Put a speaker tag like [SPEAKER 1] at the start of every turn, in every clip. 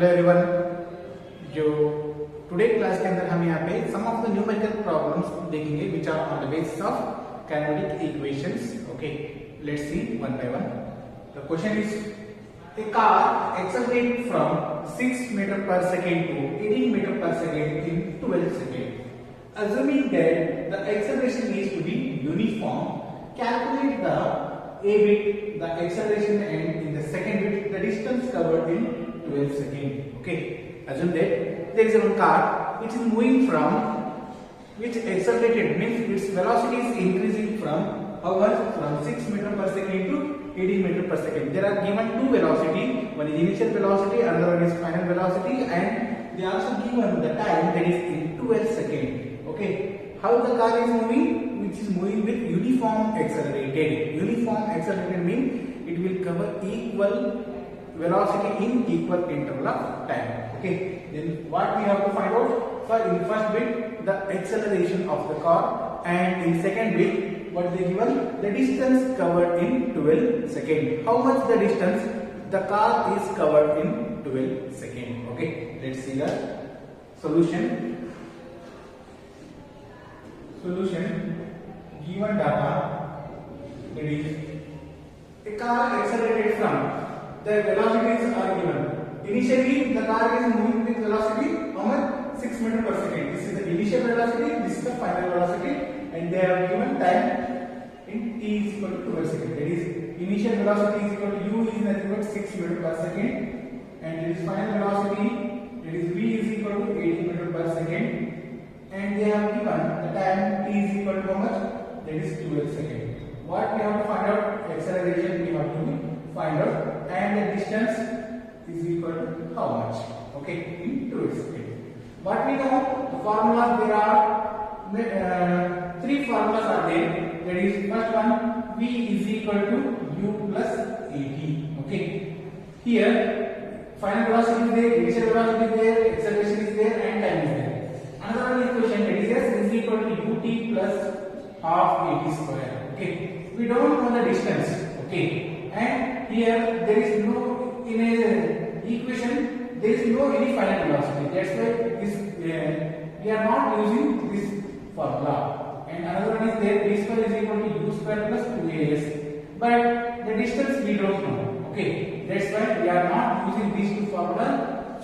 [SPEAKER 1] Hello everyone. जो today class के अंदर हम यहाँ पे some of the numerical problems देखेंगे which are on the basis of kinematic equations. Okay, let's see one by one. The question is a car accelerates from 6 meter per second to 18 meter per second in 12 seconds. Assuming that the acceleration is to be uniform, calculate the a bit, the acceleration, and in the second bit, the distance covered in 12 seconds. Okay, assume that there is a car which is moving from, which accelerated means its velocity is increasing from how much? From 6 meter per second to 18 meter per second. There are given two velocity, one is initial velocity, another one is final velocity, and they also given the time, that is in 12 seconds. Okay, how the car is moving? Which is moving with uniform accelerated. Uniform accelerated means it will cover equal velocity in equal interval of time. Okay, then what we have to find out? For in first bit the acceleration of the car, and in second bit what they given? The distance covered in 12 seconds. How much the distance the car is covered in 12 seconds? Okay, let's see the solution. Given data, that is a car accelerated from, the velocities are given. Initially the car is moving with velocity how much? 6 meter per second. This is the initial velocity, this is the final velocity, and they are given time in t is equal to 12 seconds. That is initial velocity is equal to u is nothing but 6 meter per second, and it is final velocity, that is v is equal to 18 meter per second, and they have given the time t is equal to how much? That is 12 seconds. What we have to find out? Acceleration we have to find out, and the distance is equal to how much? Okay, in 12 seconds. What we know, the formulas, there are three formulas are there. That is first one, v is equal to u plus at. Okay, here final velocity is there, initial velocity is there, acceleration is there, and time is there. Another one equation, that is s is equal to ut plus half at square. Okay, we don't know the distance. Okay, and here there is no, in a equation there is no any final velocity. That's why this we are not using this formula. And another one is there, d square is equal to u square plus 2as, but the distance we don't know. Okay, that's why we are not using these two formulas,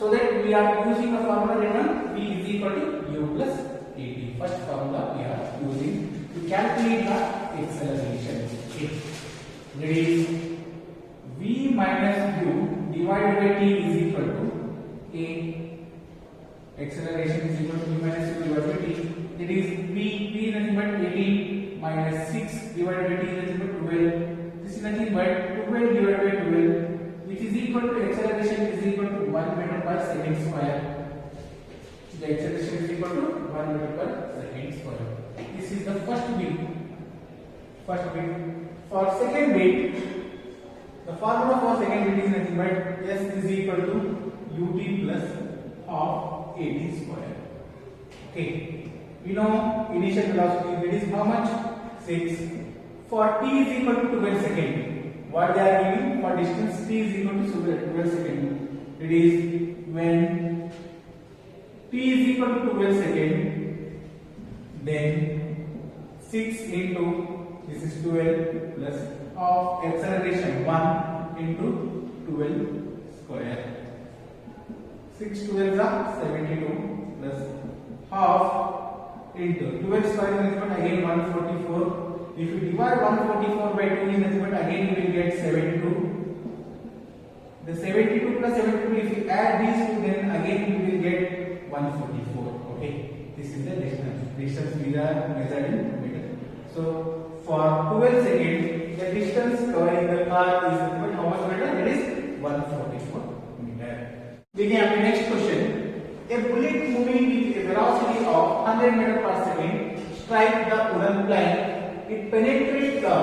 [SPEAKER 1] so that we are using a formula written v is equal to u plus at. First formula we are using to calculate the acceleration. Okay, that is v minus u divided by t is equal to a. Acceleration is equal to v minus u divided by t. That is v is nothing but 18 minus 6 divided by t is nothing but 12. This is nothing but 12 divided by 12, which is equal to acceleration is equal to 1 meter per second square. The acceleration is equal to 1 meter per second square. This is the first bit. For second bit, the formula for second bit is nothing but s is equal to ut plus half at square. Okay, we know initial velocity, that is how much? 6. For t is equal to 12 seconds, what they are giving? For distance t is equal to 12 seconds, it is when t is equal to 12 seconds, then 6 into, this is 12 plus of acceleration 1 into 12 square. 6 12s are 72 plus half into 12 square is nothing but again 144. If you divide 144 by 2 is nothing but again you will get 72. The 72 plus 72, if you add these two, then again you will get 144. Okay, this is the distance we are measured in meter. So for 12 seconds the distance covering the car is nothing but how much meter? That is 144 meter. देखिए यहाँ पे next question, a bullet moving with a velocity of 100 meter per second strike the wooden plank. It penetrates the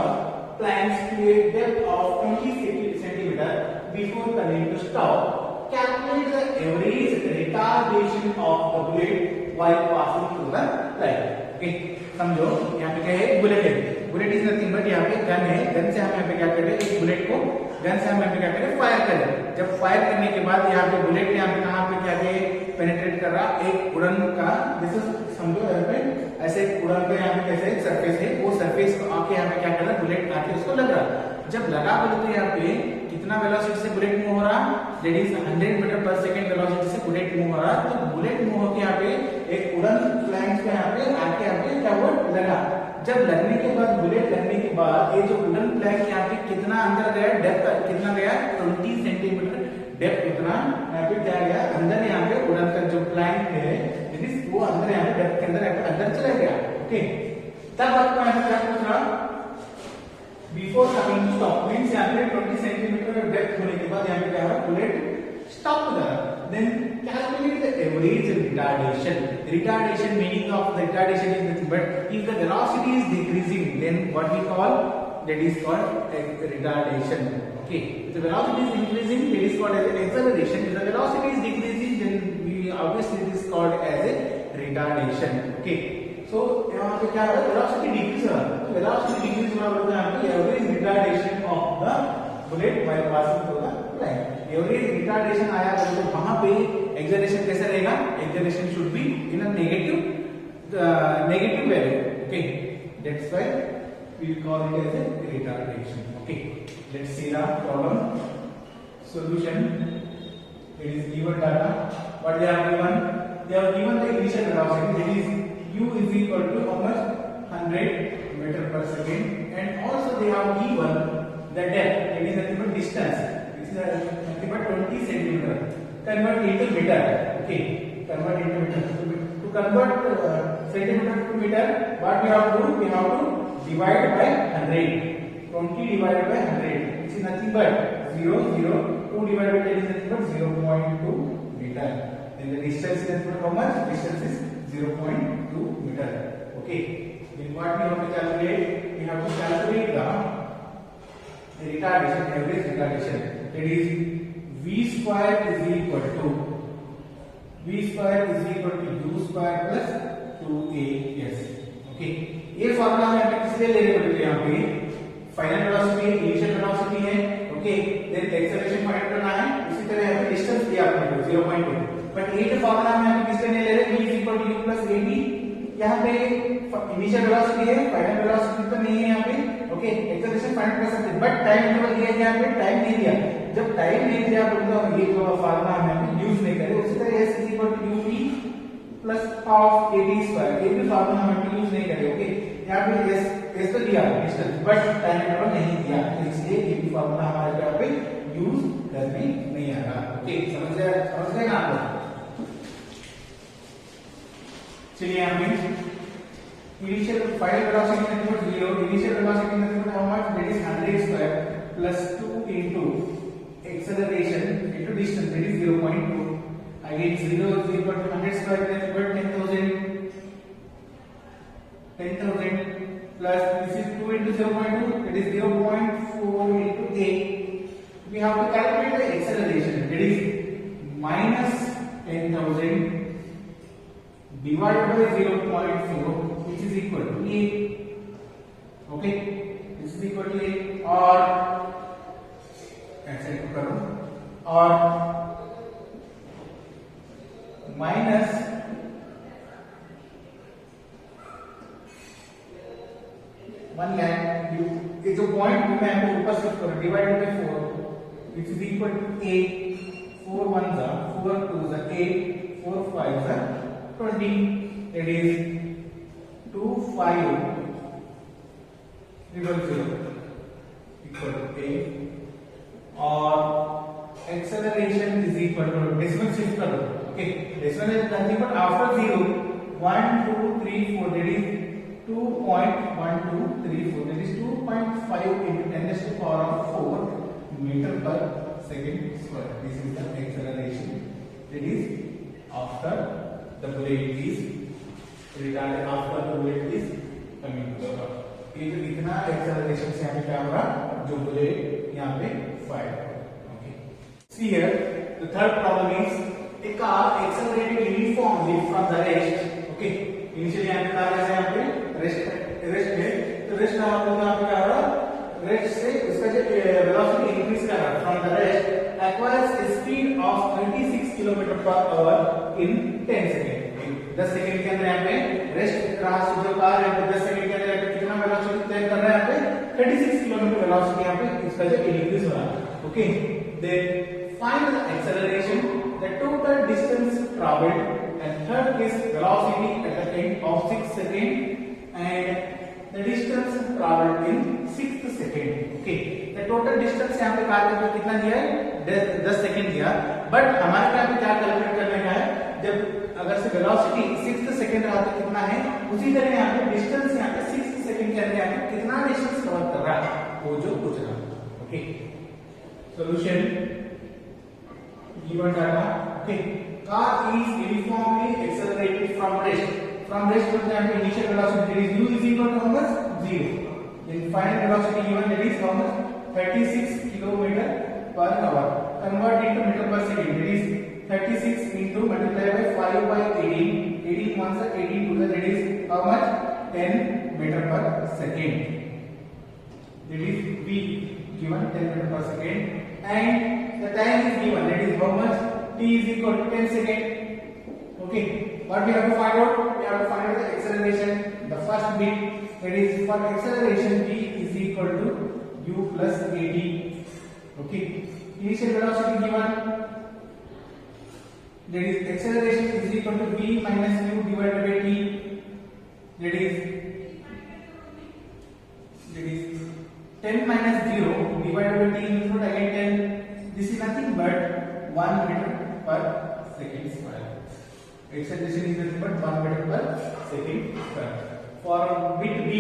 [SPEAKER 1] planks to a depth of 20 centimeter before coming to stop. Calculate the average retardation of the bullet while passing through the plank. Okay, समझो यहाँ पे क्या है? Bullet है. Bullet is nothing but यहाँ पे gun है. Gun से हम यहाँ पे क्या कर रहे हैं? एक बुलेट को गन से हम यहाँ पे क्या करें, फायर करें। जब फायर करने के बाद यहाँ पे बुलेट यहाँ पे कहाँ पे क्या पेनिट्रेट कर रहा, एक उड़न का, जैसे समझो यहाँ पे ऐसे एक उड़न पे यहाँ पे कैसे एक सरफेस है, वो सरफेस को आके यहाँ पे क्या कर रहा, बुलेट आके उसको लग रहा। जब लगा बोले तो यहाँ पे कितना वेलोसिटी से बुलेट मूव हो रहा, that is 100 metre per second velocity से बुलेट मूव हो रहा। तो बुलेट मूव होकर यहाँ पे एक उड़न फ्लैंक्स पे यहाँ पे आके यहाँ पे क्या हुआ, लगा। जब लगने के बाद, बुलेट लगने के बाद ये जो उड़न फ्लैंक यहाँ पे कितना अंदर गया, डेप्थ कितना गया, 20 सेंटीमीटर डेप्थ, उतना यहाँ पे क्या गया अंदर, यहाँ पे उड़न का जो प्लैंक है वो अंदर यहाँ पे डेप्थ के अंदर चला गया। ओके, तब आपको यहाँ पे क्या पूछ रहा, before coming to stop means यहाँ पे 20 सेंटीमीटर डेप्थ होने के बाद यहाँ पे क्या हुआ, बुलेट स्टॉप हो गया। Then calculate the average retardation. Retardation, meaning of the retardation is nothing but if the velocity is decreasing, then what we call, that is called retardation. Okay, if the velocity is increasing, that is called as acceleration. If the velocity is decreasing, then we obviously it is called as a retardation. Okay, so यहाँ पे क्या है, velocity decrease हो रहा है, तो velocity decrease होना बोलते हैं यहाँ पे average retardation of the bullet while passing through the line. Average retardation आया तो वहां पे एक्सेलरेशन कैसा रहेगा, acceleration should be in a negative value. Okay, that's why we call it as a retardation. Okay, let's see the problem solution. It is given data, what they are given, they are given the initial velocity that is u is equal to how much, 100 meter per second, and also they have given the depth, that is nothing but distance, nothing but 20 centimeter. Convert into meter. Okay, convert into meter. To convert centimeter to meter, what we have to do? We have to divide by 100. 20 divided by 100, which is nothing but 0, 0. 2 divided by 10 is nothing but 0.2 meter. Then the distance is nothing but how much? Distance is 0.2 meter. Okay. Then what we have to calculate? We have to calculate the retardation, average retardation. That is v square is equal to u square plus 2as. Okay, ये formula में हमें किस लिए ले रहे हैं, यहाँ पे फाइनल वेलोसिटी है, इनिशियल वेलोसिटी है। ओके, देन एक्सेलरेशन फाइंड करना है, उसी तरह यहाँ पे डिस्टेंस दिया आपने को 0.2, बट ये जो फॉर्मूला में हमें किस लिए ले रहे हैं, v u plus ab। यहाँ पे इनिशियल वेलोसिटी है, फाइनल वेलोसिटी तो नहीं है यहाँ पे। ओके, एक्सेलरेशन फाइंड कर सकते हैं, बट टाइम इंटरवल दिया है, यहाँ पे टाइम नहीं दिया। जब टाइम नहीं दिया तो ये जो फार्मूला हमें यूज नहीं करें। उसी तरह s is equal to ut plus half ab square, ये भी फार्मूला हमें यूज नहीं करें। ओके, यहाँ पे s तो दिया डिस्टेंस, बट टाइम इंटरवल नहीं दिया, तो इसलिए ये भी फार्मूला हमारे यहाँ पे यूज करने नहीं आ रहा। ओके, समझ गए ना आप? चलिए यहाँ पे initial final velocity nothing but 0, initial velocity nothing but how much, that is 100 square plus 2 into acceleration into distance, that is 0.2. Again 0 is equal to 100 square, that is equal to 10,000 plus this is 2 into 0.2, that is 0.4 into a. We have to calculate the acceleration, that is minus 10,000 divided by 0.4, which is equal to a. Okay, this is equal to a, और ऐसे करो, और minus ये जो point मैं आपको ऊपर shift करूं, divided by 4, which is equal to a, 4 1s are 4 2s are 8, 4 5s are 20, that is 2 5 0 equal to a, और acceleration is equal to decimal shift करो। Okay, decimal is nothing but after 0 1 2 3 4, that is 2.1234, that is 2.5 into 10 raised to the power of 4 meter per second square. This is the acceleration, that is after the bullet is retarded, after the bullet is coming to the earth. ये जो इतना acceleration से यहाँ पे क्या हो रहा, जो बुलेट यहाँ पे fire. Okay, see here the third problem is a car accelerated uniformly from the rest. Okay, initially यहाँ पे कार जैसे यहाँ पे रेस्ट है, तो रेस्ट ना आपको यहाँ पे क्या हो रहा, रेस्ट से उसका जो वेलोसिटी इंक्रीज कर in the rest acquires a speed of 36 km per hour in 10 seconds. 10 second के अंदर यहाँ पे रेस्ट क्रॉस जो कार है 10 सेकंड के अंदर यहाँ पे कितना वेलोसिटी तय कर रहा है, यहाँ पे 36 किलोमीटर वेलोसिटी यहाँ पे इसका जो इंक्रीज हो रहा है. Okay, then find the acceleration, the total distance travelled, and third is velocity at the end of 6 seconds and the distance traveled in 6th second. Okay, the total distance यहाँ पे car का कितना दिया है 10 second दिया, but हमारे यहाँ पे क्या कैलकुलेट करने का है, जब अगर से वेलोसिटी 6th सेकंड रहा तो कितना है, उसी तरह यहाँ पे डिस्टेंस यहाँ पे 6th सेकंड के अंदर यहाँ पे कितना डिस्टेंस कवर कर रहा है वो जो पूछ रहा है. Okay, solution given data. Okay, car is uniformly accelerated from rest. From rest to the initial velocity, that is u is equal to how much? 0. Then final velocity given, that is how much? 36 km per hour. Convert into meter per second, that is 36 into multiply by 5 by 18. 18 once, 18 to the, that is how much? 10 meter per second. That is v given 10 meter per second. And the time is given, that is how much? T is equal to 10 seconds. Okay, what we have to find out? We have to find out the acceleration. The first bit, that is for acceleration, v is equal to u plus at. Okay, initial velocity given, that is acceleration is equal to v minus u divided by t. That is 10 minus 0 divided by t include again 10. This is nothing but 1 meter per second square. Acceleration is nothing but 1 meter per second square. For bit b,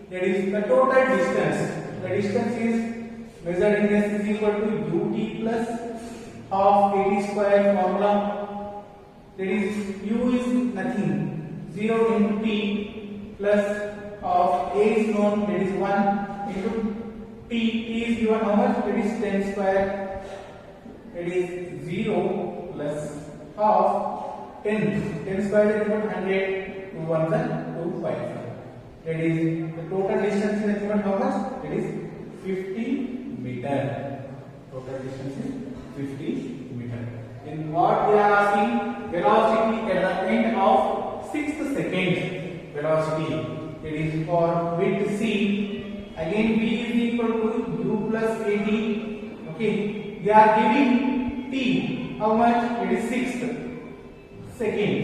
[SPEAKER 1] that is the total distance. The distance is measured in this is equal to ut plus half at square formula. That is u is nothing 0 into t plus of a is known, that is 1 into t. T is given how much? That is 10 square. It is 0 plus half 10 square is equal to 100, 2 1s and 2 5s. That is the total distance is equal to how much? That is 50 meter. Total distance is 50 meter. In what they are asking, velocity at the end of 6th second velocity. That is for bit C. Again v is equal to u plus at. Okay, they are giving t how much? It is 6th second.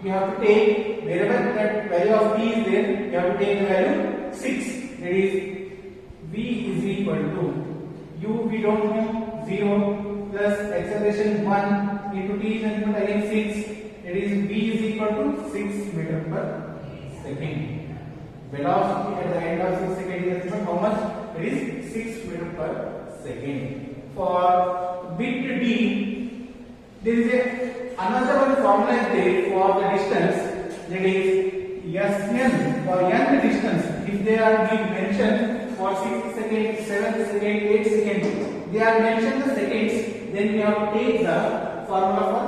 [SPEAKER 1] We have to take wherever that value of t is there, we have to take the value 6. That is v is equal to u we don't know 0 plus acceleration 1 into t is equal to again 6. That is v is equal to 6 meter per second. Velocity at the end of 6 seconds is equal to how much? It is 6 meter per second. For bit d, there is another one formula is there for the distance, that is Sn. For n distance, if they are being mentioned for 6 seconds, 7 seconds, 8 seconds, they are mentioned the seconds, then we have to take the formula for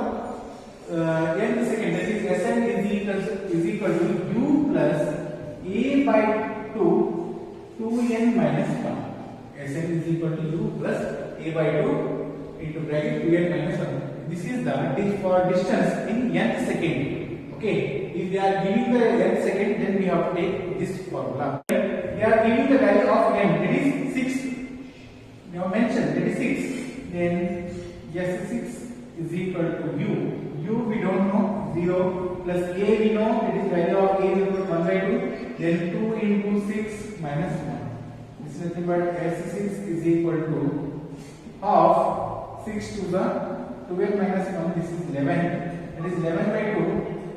[SPEAKER 1] nth second, that is Sn is equal to u plus a by 2n minus 1. Sn is equal to u plus a by 2 into bracket 2n minus 1. This is the for distance in nth second. Okay, if they are giving the nth second, then we have to take this formula. They are giving the value of n, that is 6. They have mentioned that is 6. Then yes, 6 is equal to u. U we don't know, 0 plus a we know, that is value of a is equal to 1 by 2. Then 2 into 6 minus 1. This is nothing but S6 is equal to half 6 to the 12 minus 1. This is 11. That is 11 by 2.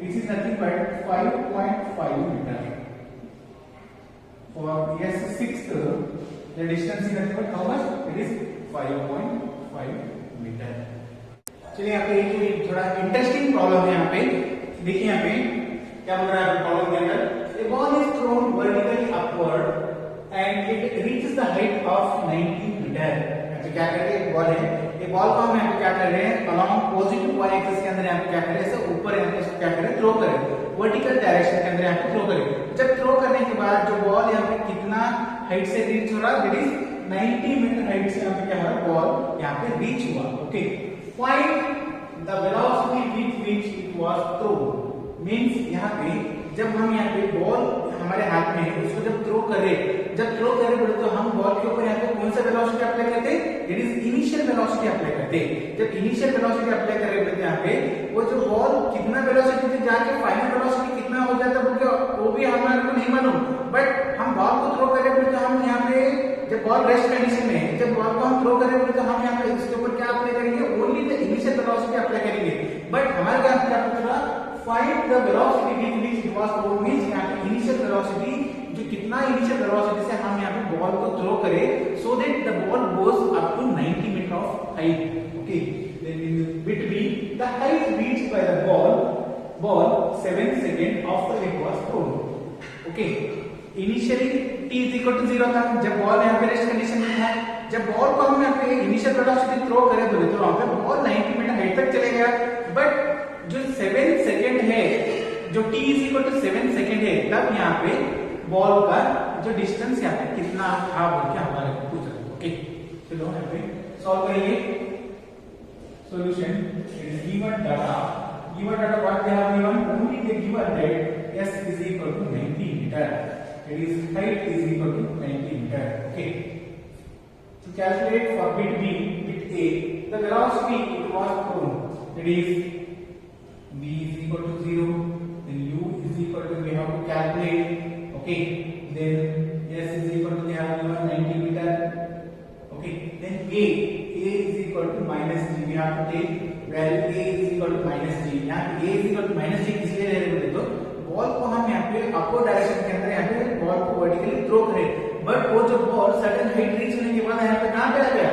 [SPEAKER 1] This is nothing but 5.5 meter. For S6, the distance is nothing but how much? It is 5.5 meter. चलिए यहाँ पे एक थोड़ा interesting problem है. यहाँ पे देखिए यहाँ पे क्या बोल रहा है प्रॉब्लम के अंदर. A ball is thrown vertically upward and it reaches the height of 90 meter. तो क्या कर रहे हैं, बॉल है, ये बॉल को हम यहाँ पे क्या कर रहे हैं, अलोंग पॉजिटिव वाई एक्सिस के अंदर यहाँ पे क्या कर रहे हैं, ऐसे ऊपर यहाँ पे क्या कर रहे हैं, थ्रो करें, वर्टिकल डायरेक्शन के अंदर यहाँ पे थ्रो करें. जब थ्रो करने के बाद जो बॉल यहाँ पे कितना हाइट से रीच हो रहा है, दैट इज 90 मीटर हाइट से यहाँ पे क्या हमारा बॉल यहाँ पे रीच हुआ। Okay, find the velocity with which it was throne. Means यहाँ पे जब हम यहाँ पे बॉल हमारे हाथ में है उसको जब थ्रो करे बोले तो हम बॉल के ऊपर यहाँ पे कौन सा वेलोसिटी अप्लाई करते हैं? It is initial velocity apply करते हैं। जब इनिशियल वेलोसिटी अप्लाई कर रहे हैं यहाँ पे वो जो बॉल कितना वेलोसिटी से जाके फाइनल वेलोसिटी कितना हो जाता है वो भी हमारे को नहीं मालूम, बट हम बॉल को थ्रो करें बोले तो हम यहाँ पे जब बॉल रेस्ट कंडीशन में है, जब बॉल को हम थ्रो करें बोले तो हम यहाँ पे इसके ऊपर क्या अप्लाई करेंगे? Only the initial velocity apply करेंगे। बट हमारे यहाँ क्या पूछा? Find the velocity with which it was throne. Means यहाँ पे इनिशियल वेलोसिटी जो कितना इनिशियल वेलोसिटी से हम यहाँ पे बॉल को थ्रो करें so that the ball goes up to 90 metre of height. Okay, then in between the height reached by the ball 7 second after it was thrown. Okay, initially t is equal to 0 था जब ball यहाँ पे rest condition में था। जब ball को हम यहाँ पे इनिशियल वेलोसिटी थ्रो करें बोले तो वहां पे बॉल 90 मीटर हाइट तक चले गया, बट जो 7 सेकंड है, जो t is equal to 7 second है, तब यहाँ पे बॉल का जो डिस्टेंस यहाँ पे कितना था बोल के हमारे को पूछा। ओके, चलो यहाँ पे सॉल्व करिए। Solution is given data what they have given? Only they given that s is equal to 90 meter, it is height is equal to 90 meter. Okay, to calculate for bit b, bit a, the velocity it was thrown, that is v is equal to 0, then u is equal to, we have to calculate. Okay, then s is equal to, they have given 90 meter. Okay, then a is equal to minus g, we have to take value a is equal to minus g। यहाँ पे a is equal to minus g किसलिए ले रहे हैं तो ball को हम यहाँ पे अपवर्ड डायरेक्शन के अंदर यहाँ पे बॉल को वर्टिकली थ्रो करें, बट वो जो बॉल सर्टेन हाइट रीच होने के बाद यहाँ पे कहाँ पे आ गया?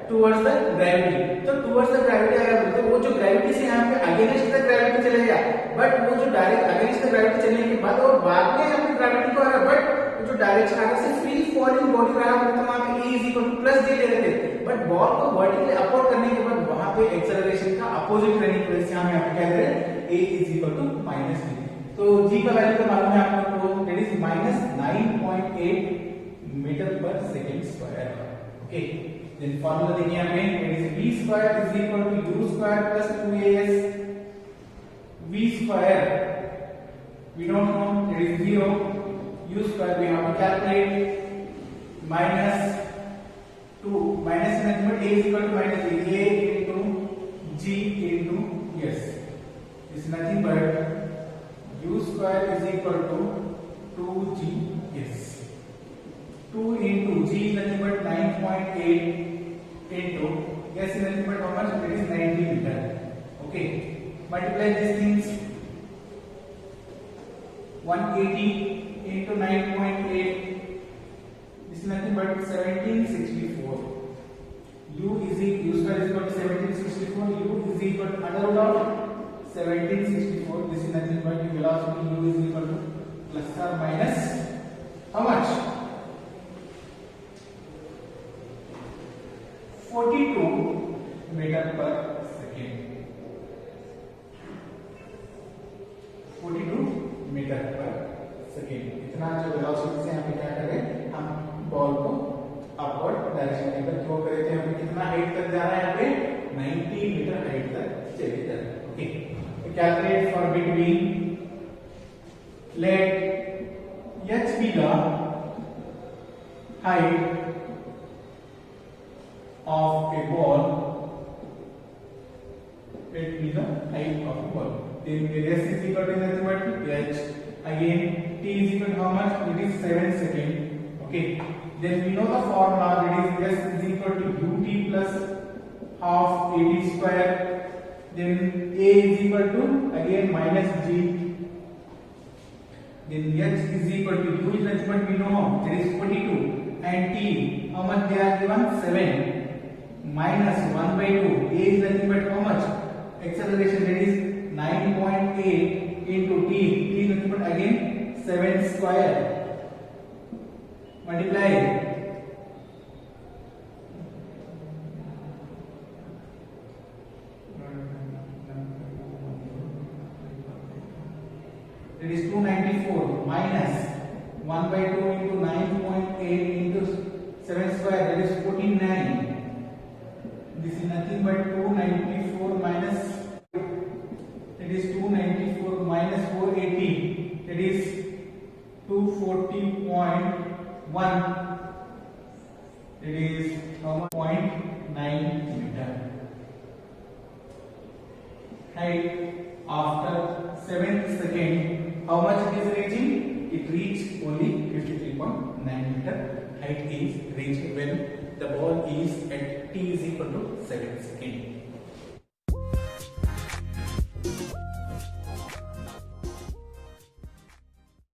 [SPEAKER 1] Towards the gravity. तो टुवर्ड्स द ग्रेविटी आ गया तो वो जो ग्रेविटी से यहाँ पे अगेंस्ट द ग्रेविटी चले गया, बट वो जो डायरेक्ट अगेंस्ट द ग्रेविटी चलने के बाद और बाद में यहाँ पे ग्रेविटी को आ रहा, बट जो डायरेक्शन आगे से फ्री फॉलिंग बॉडी रहा तो वहां पे e is equal two plus g ले रहे थे, बट बॉल को वर्टिकली अपवर्ड करने के बाद वहां पे एक्सेलरेशन का अपोजिट रहने की वजह से हम यहाँ पे क्या दे रहे हैं? a is equal to minus g। तो g का वैल्यू तो मालूम है आप लोगों को, that is minus 9.8 metre per second square. Okay, then formula देखिए यहाँ पे, that is v square is equal to u square plus 2as। v square we don't know, that is 0, u square we have to calculate, minus 2, minus measurement a is equal to minus a into g into s, is nothing but u square is equal to 2gs, 2 into g is nothing but 9.8 into s is nothing but how much? It is 90 meter. Okay, multiply these things, 180 into 9.8 is nothing but 1764. U square is equal to 1764. U is equal to under root of 1764. This is nothing but the velocity u is equal to plus or minus how much? 42 meter per second. 42 metre पर second. इतना जो velocity से यहाँ पे क्या कर रहे हैं, हम बॉल को अपवर्ड डायरेक्शन के अंदर थ्रो करे थे। हमें कितना हाइट तक जा रहा है यहाँ पे? 90 मीटर हाइट तक चले जा रहे हैं। ओके, तो calculate for between, let h be the height of a ball, let be the height of a ball. Then s is equal to nothing but h. Again, t is equal to how much? It is 7 seconds. Okay. Then we know the formula, that is s is equal to ut plus half at square. Then a is equal to again minus g. Then h is equal to u is nothing but we know that is 42, and t how much they are given? 7 minus 1 by 2. A is nothing but how much? Acceleration, that is 9.8 into t is nothing but again 7 square, multiply, that is 294 minus 1 by 2 into 9.8 into 7 square, that is by 294 minus, it is 294 minus 480, it is 240.1, it is 0.9 meter. Height after 7th second, how much it is reaching? It reached only 53.9 meter. Height is reached when the ball is at t is equal to 7 seconds.